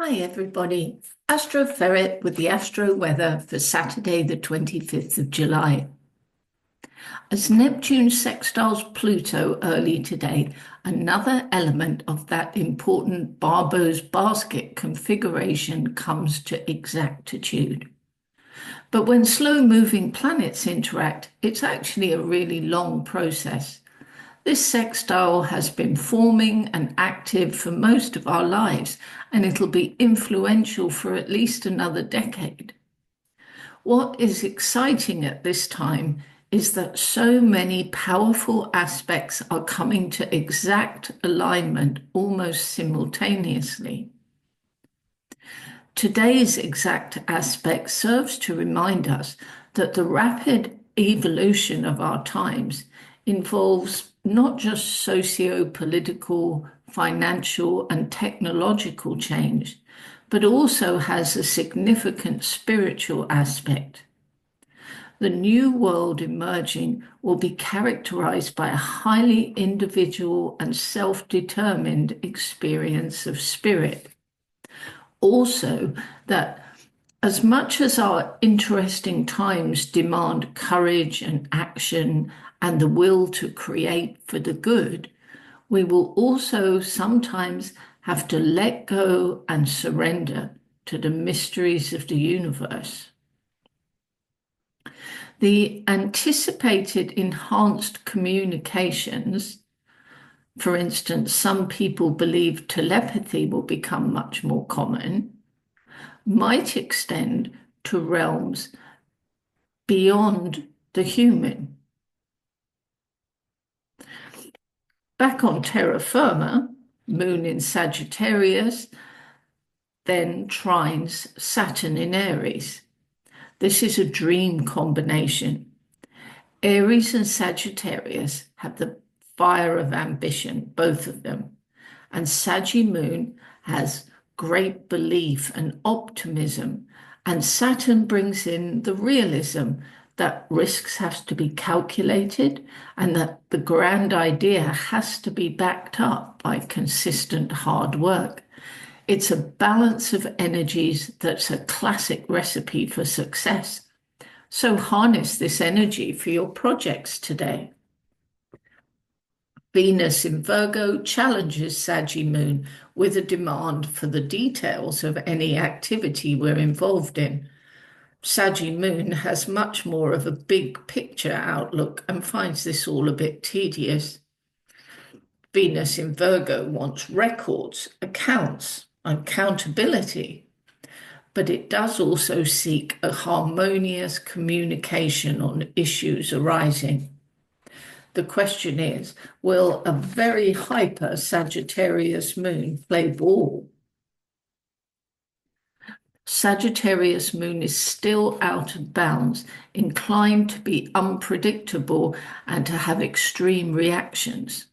Hi everybody, Astroferret with the Astro weather for Saturday the 25th of July. As Neptune sextiles Pluto early today, another element of that important Barbo's basket configuration comes to exactitude. But when slow-moving planets interact, it's actually a really long process. This sextile has been forming and active for most of our lives, and it'll be influential for at least another decade. What is exciting at this time is that so many powerful aspects are coming to exact alignment almost simultaneously. Today's exact aspect serves to remind us that the rapid evolution of our times involves not just socio-political, financial, and technological change, but also has a significant spiritual aspect. The new world emerging will be characterized by a highly individual and self-determined experience of spirit. Also, that as much as our interesting times demand courage and action and the will to create for the good, we will also sometimes have to let go and surrender to the mysteries of the universe. The anticipated enhanced communications, for instance, some people believe telepathy will become much more common, might extend to realms beyond the human. Back on terra firma, Moon in Sagittarius, then trines Saturn in Aries. This is a dream combination. Aries and Sagittarius have the fire of ambition, both of them. And Saggy Moon has great belief and optimism. And Saturn brings in the realism that risks have to be calculated and that the grand idea has to be backed up by consistent hard work. It's a balance of energies that's a classic recipe for success. So harness this energy for your projects today. Venus in Virgo challenges Saggy Moon with a demand for the details of any activity we're involved in. Saggy Moon has much more of a big picture outlook and finds this all a bit tedious. Venus in Virgo wants records, accounts, and accountability, but it does also seek a harmonious communication on issues arising. The question is, will a very hyper Sagittarius moon play ball? Sagittarius moon is still out of bounds, inclined to be unpredictable and to have extreme reactions.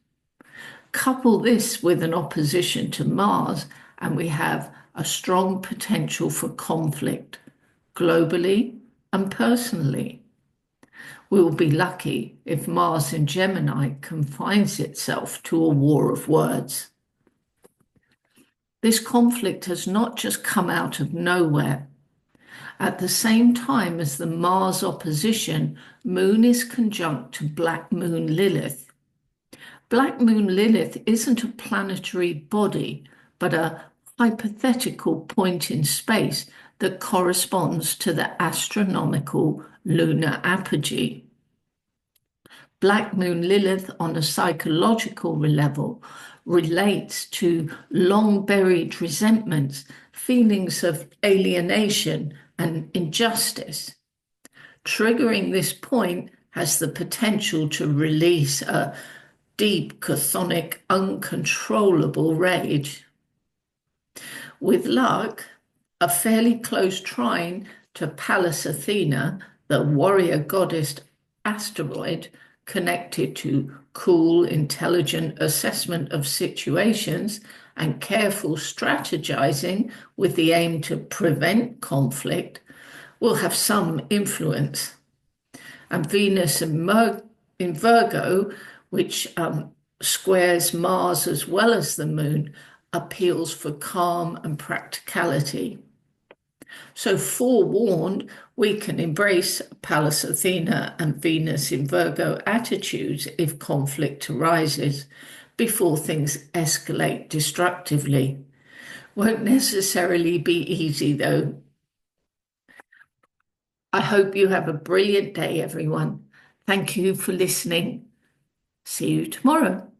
Couple this with an opposition to Mars, and we have a strong potential for conflict, globally and personally. We will be lucky if Mars in Gemini confines itself to a war of words. This conflict has not just come out of nowhere. At the same time as the Mars opposition, Moon is conjunct to Black Moon Lilith. Black Moon Lilith isn't a planetary body, but a hypothetical point in space that corresponds to the astronomical lunar apogee. Black Moon Lilith on a psychological level relates to long buried resentments, feelings of alienation and injustice. Triggering this point has the potential to release a deep, chthonic, uncontrollable rage. With luck, a fairly close trine to Pallas Athena, the warrior goddess asteroid, connected to cool, intelligent assessment of situations and careful strategizing with the aim to prevent conflict, will have some influence. And Venus in Virgo, which squares Mars as well as the Moon, appeals for calm and practicality. So, forewarned, we can embrace Pallas Athena and Venus in Virgo attitudes if conflict arises before things escalate destructively. Won't necessarily be easy, though. I hope you have a brilliant day, everyone. Thank you for listening. See you tomorrow.